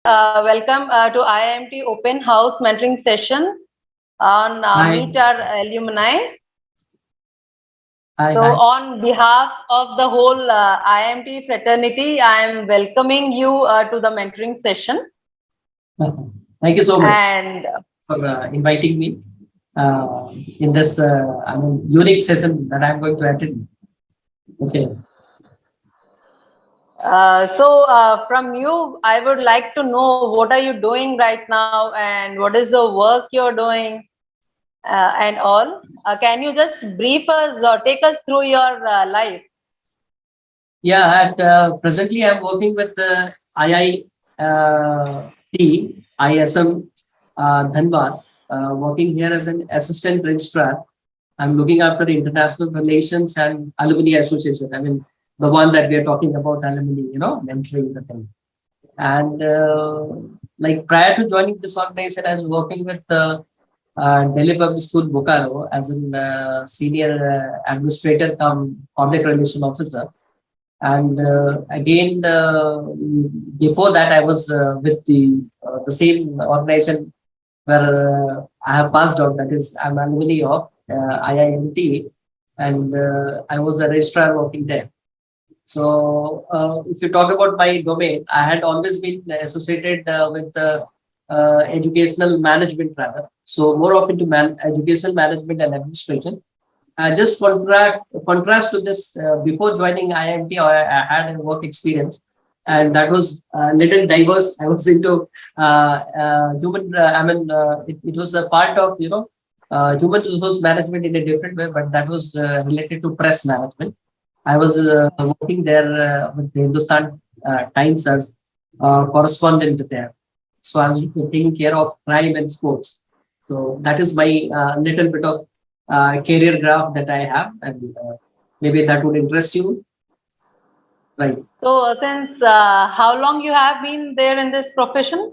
Welcome to IIMT Open House Mentoring Session on Hi, Meet Our Alumni. hi, So, hi. on behalf of the whole IIMT fraternity, I am welcoming you to the mentoring session. Thank you so much And for inviting me in this unique session that I'm going to attend. Okay. from you, I would like to know what are you doing right now and what is the work you're doing and all. Can you just brief us or take us through your life? Yeah, at presently I'm working with IIT ISM Dhanbad, working here as an assistant registrar. I'm looking after the international relations and alumni association. I mean, the one that we are talking about, alumni, mentoring the thing. And like prior to joining this organization, I was working with Delhi Public School, Bokaro, as an senior administrator cum public relation officer. And again, before that, I was with the same organization where I have passed out. That is, I'm alumni of IIMT, and I was a registrar working there. So, if you talk about my domain, I had always been associated with educational management, rather. So, more of into educational management and administration. Just contrast to this, before joining IIMT, I had a work experience, and that was little diverse. I was into human. It was a part of human resource management in a different way, but that was related to press management. I was working there with the Hindustan Times as correspondent there. So I was taking care of crime and sports. So that is my little bit of career graph that I have, and maybe that would interest you, right? So, since how long you have been there in this profession?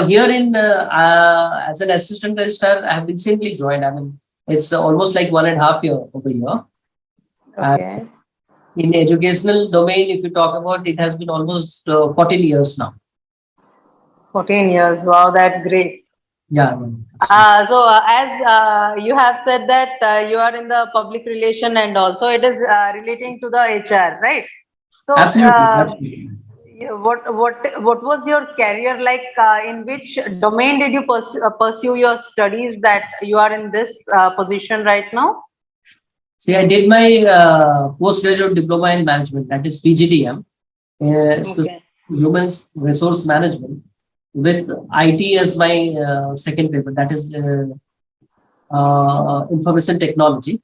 Here in as an assistant registrar, I have recently joined. I mean, it's almost like 1.5 year over here. Okay. In educational domain, if you talk about, it has been almost 14 years now. 14 years. Wow, that's great. Yeah, I mean, As you have said that you are in the public relation and also it is relating to the HR, right? So, absolutely, absolutely. what was your career like? In which domain did you pursue your studies that you are in this position right now? See, I did my postgraduate diploma in management, that is PGDM, Okay. human resource management, with IT as my second paper, that is information technology,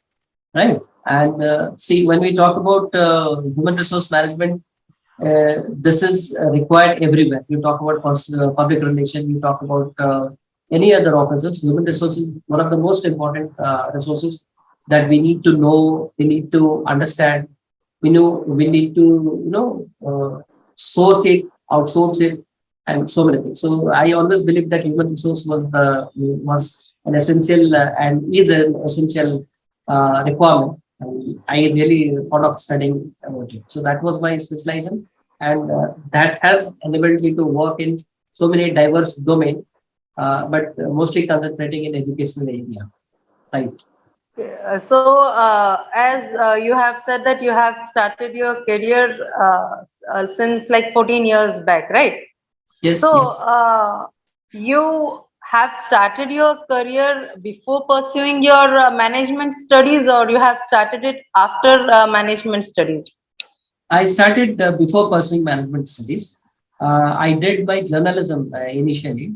right? And see, when we talk about human resource management, this is required everywhere. You talk about public relation, you talk about any other offices. Human resources, one of the most important resources that we need to know, we need to understand. We need to source it, outsource it, and so many things. So I always believe that human resource was an essential and is an essential requirement. And I really thought of studying about it. So that was my specialization, and that has enabled me to work in so many diverse domains, but mostly concentrating in educational area. Right. As you have said that you have started your career since like 14 years back, right? Yes. So, Yes. you have started your career before pursuing your management studies, or you have started it after management studies? I started before pursuing management studies. I did my journalism initially.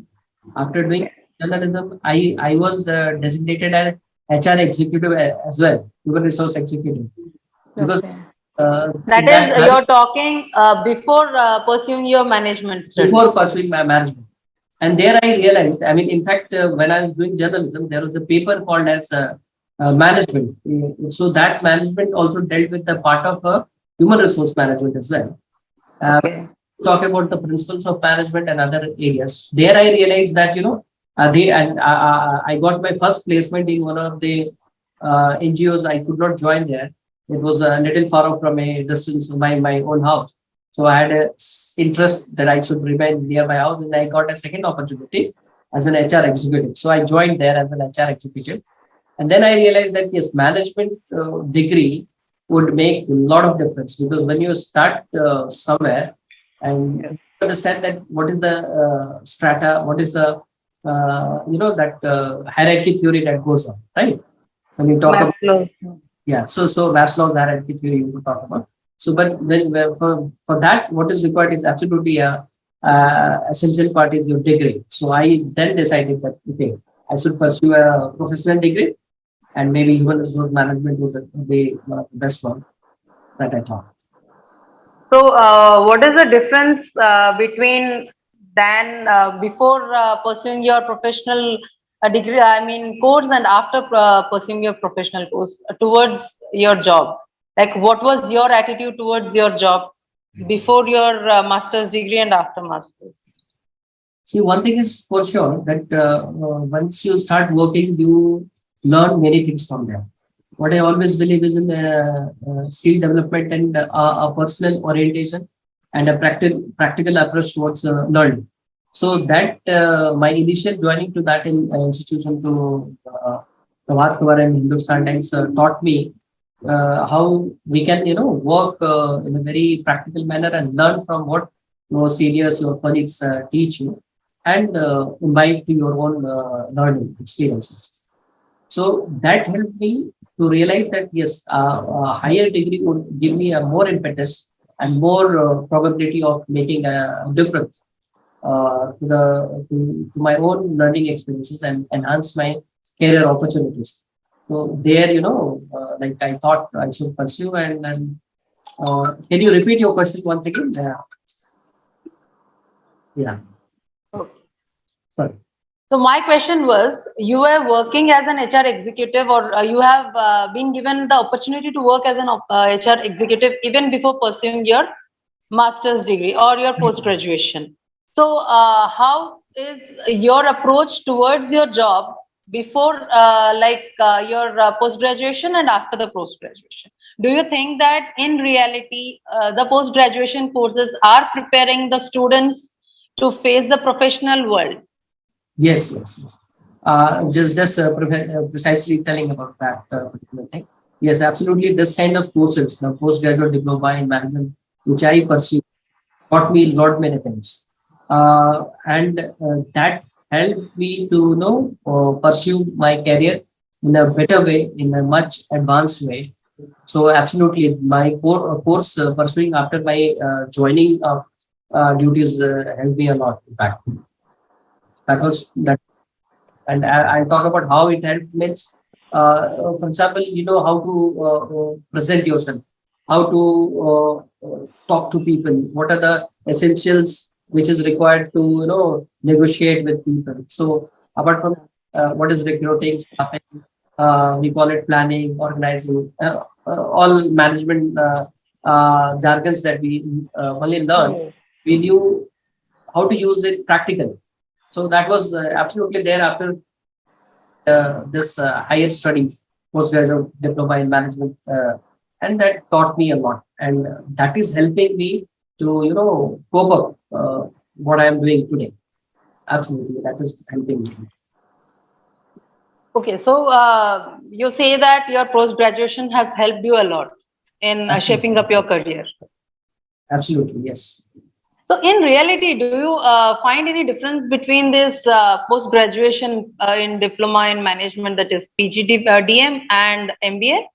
After doing Okay. journalism, I was designated as HR executive as well, human resource executive, because Okay. in That is, that you're talking before pursuing your management studies. before pursuing my management. And there I realized, I mean, in fact, when I was doing journalism, there was a paper called as management. So that management also dealt with the part of human resource management as well. Okay. Talk about the principles of management and other areas. There I realized that, I got my first placement in one of the NGOs. I could not join there. It was a little far off from a distance from my own house. So I had a interest that I should remain near my house, and I got a second opportunity as an HR executive. So I joined there as an HR executive, and then I realized that yes, management degree would make a lot of difference, because when you start somewhere and understand that what is the strata, what is the that hierarchy theory that goes on, right? When you talk about, Maslow. yeah, so Maslow's hierarchy theory you talk about. So, but for that, what is required is absolutely a essential part is your degree. So I then decided that okay, I should pursue a professional degree, and maybe human resource management was the best one that I thought. So, what is the difference between than before pursuing your professional degree? I mean, course, and after pursuing your professional course towards your job. Like, what was your attitude towards your job before your master's degree and after master's? See, one thing is for sure that once you start working, you learn many things from them. What I always believe is in skill development and a personal orientation and a practical approach towards learning. So that my initial joining to that institution to Prabhat Kumar and Hindustan Times taught me how we can work in a very practical manner and learn from what your seniors, your colleagues teach you, and imbibe to your own learning experiences. So that helped me to realize that yes, a higher degree would give me a more impetus and more probability of making a difference to my own learning experiences and enhance my career opportunities. So there, like I thought I should pursue, and then can you repeat your question once again? Yeah, sorry. So my question was, you were working as an HR executive, or you have been given the opportunity to work as an HR executive even before pursuing your master's degree or your post graduation. So how is your approach towards your job before your post graduation and after the post graduation? Do you think that in reality the post graduation courses are preparing the students to face the professional world? Yes, yes, yes. Precisely telling about that particular thing. Yes, absolutely. This kind of courses, the postgraduate diploma in management, which I pursue, taught me a lot many things, and that helped me to pursue my career in a better way, in a much advanced way. So absolutely, my course pursuing after my joining of duties helped me a lot. In fact, that was that, and I'll talk about how it helped means, for example, how to present yourself, how to talk to people, what are the essentials which is required to negotiate with people. So apart from what is recruiting, staffing, we call it planning, organizing, all management jargons that we only learn, we knew how to use it practically. So that was absolutely there after this higher studies, postgraduate diploma in management, and that taught me a lot, and that is helping me to cope up what I am doing today. Absolutely, that is helping me. Okay, so you say that your post graduation has helped you a lot in shaping up your career. Absolutely, yes. So, in reality, do you find any difference between this post graduation in diploma in management, that is PGDM and MBA?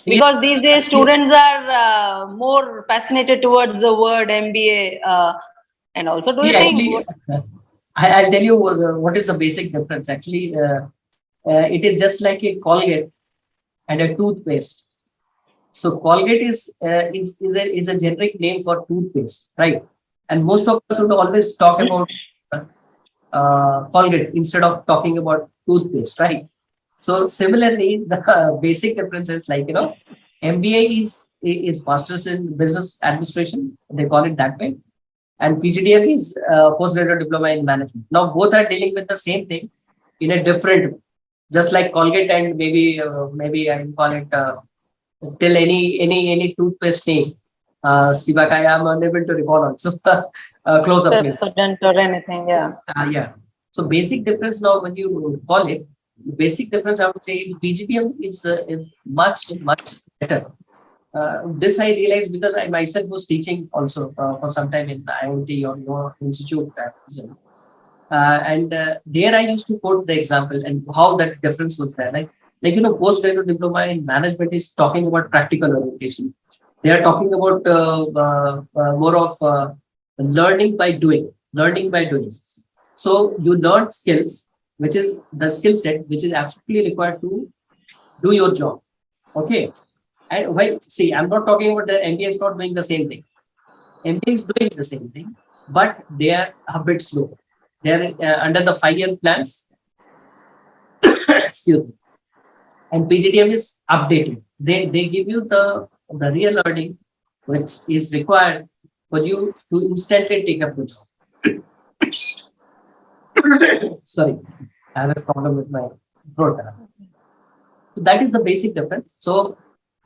Because Yes, these days students are more fascinated towards the word MBA, and also, do you actually, think? I'll tell you what is the basic difference. Actually, it is just like a Colgate and a toothpaste. So Colgate is a generic name for toothpaste, right? And most of us would always talk about Colgate instead of talking about toothpaste, right? So similarly, the basic difference is like MBA is Masters in Business Administration. They call it that way, and PGDM is Postgraduate Diploma in Management. Now both are dealing with the same thing in a different, just like Colgate and maybe I will call it till any toothpaste name. Sivakai, I'm unable to recall also. Close up, please. Student or anything, yeah. Yeah. So basic difference now, when you call it, basic difference, I would say PGDM is much better. This I realized because I myself was teaching also for some time in IIMT or your institute. There I used to quote the example and how that difference was there. Like postgraduate diploma in management is talking about practical orientation. They are talking about more of learning by doing. So you learn skills, which is the skill set, which is absolutely required to do your job. Okay. And well, see, I'm not talking about the MBA is not doing the same thing. MBA is doing the same thing, but they are a bit slow. They are under the 5-year plans. Excuse me. And PGDM is updated. They give you the real learning which is required for you to instantly take up the job. Sorry, I have a problem with my throat. So that is the basic difference. So,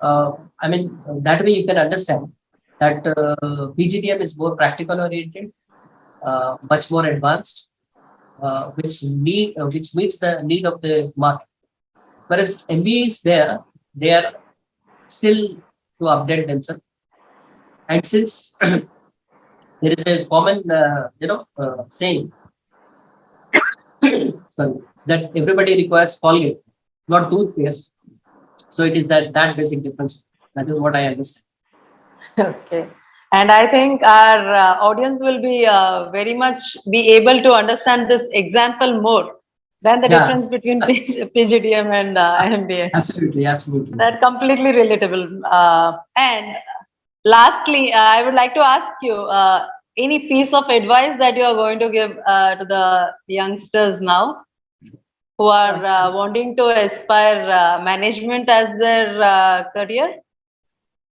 I mean, that way you can understand that PGDM is more practical oriented, much more advanced, which meets the need of the market. Whereas MBA is there, they are still to update themselves. And since there is a common, saying, sorry, that everybody requires Colgate, not toothpaste. So it is that basic difference. That is what I understand. Okay. And I think our audience will be very much be able to understand this example more than the difference between PGDM and MBA. Absolutely. That completely relatable. And lastly, I would like to ask you any piece of advice that you are going to give to the youngsters now who are wanting to aspire management as their career?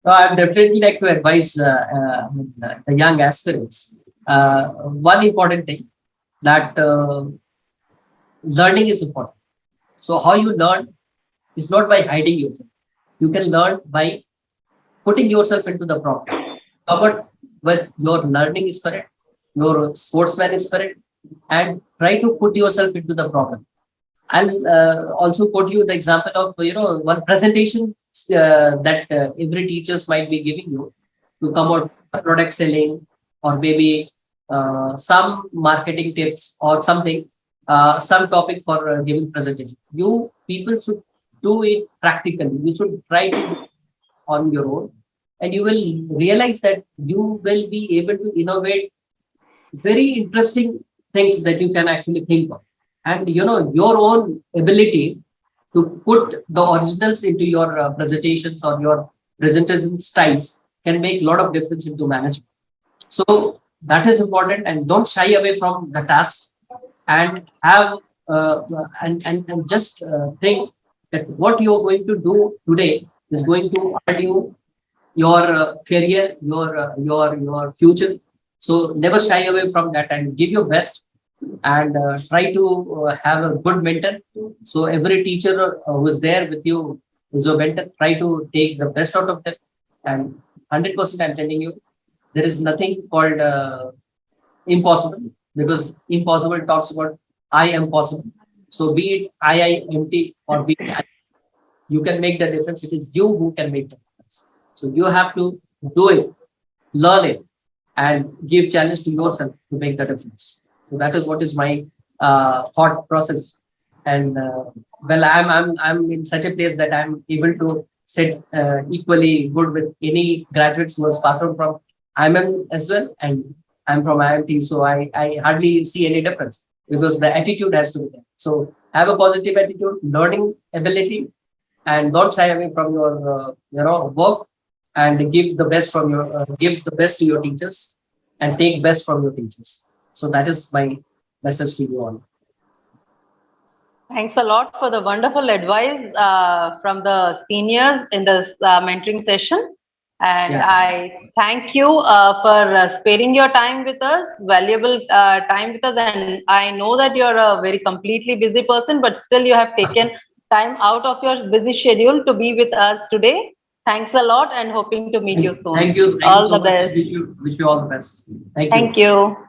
So I would definitely like to advise the young aspirants. One important thing that learning is important. So how you learn is not by hiding yourself. You can learn by putting yourself into the problem. Covered with your learning is correct, your sportsman is correct, and try to put yourself into the problem. I'll also quote you the example of one presentation that every teachers might be giving you to come out product selling or maybe some marketing tips or something, some topic for giving presentation. You people should do it practically. You should try to do it on your own, and you will realize that you will be able to innovate very interesting things that you can actually think of. And your own ability to put the originals into your presentations or your presentation styles can make a lot of difference into management. So that is important, and don't shy away from the task, and have and just think that what you are going to do today is going to earn you your career, your future. So never shy away from that and give your best, and try to have a good mentor. So every teacher who is there with you is a mentor. Try to take the best out of them, and 100% I'm telling you, there is nothing called impossible, because impossible talks about I am possible. So be it IIMT or be it, you can make the difference. It is you who can make the difference. So you have to do it, learn it, and give challenge to yourself to make the difference. So that is what is my thought process. And well, I'm in such a place that I'm able to sit equally good with any graduates who has passed out from IIM as well, and I'm from IIMT, so I hardly see any difference, because the attitude has to be there. So have a positive attitude, learning ability, and don't shy away from your work, and give the best from your give the best to your teachers, and take best from your teachers. So that is my message to you all. Thanks a lot for the wonderful advice from the seniors in this mentoring session. And Yeah. I thank you for sparing your time with us, valuable time with us. And I know that you're a very completely busy person, but still you have taken time out of your busy schedule to be with us today. Thanks a lot and hoping to meet you soon. Thank you. Thank you All so the much. best. Wish you all the best. Thank you. Thank you.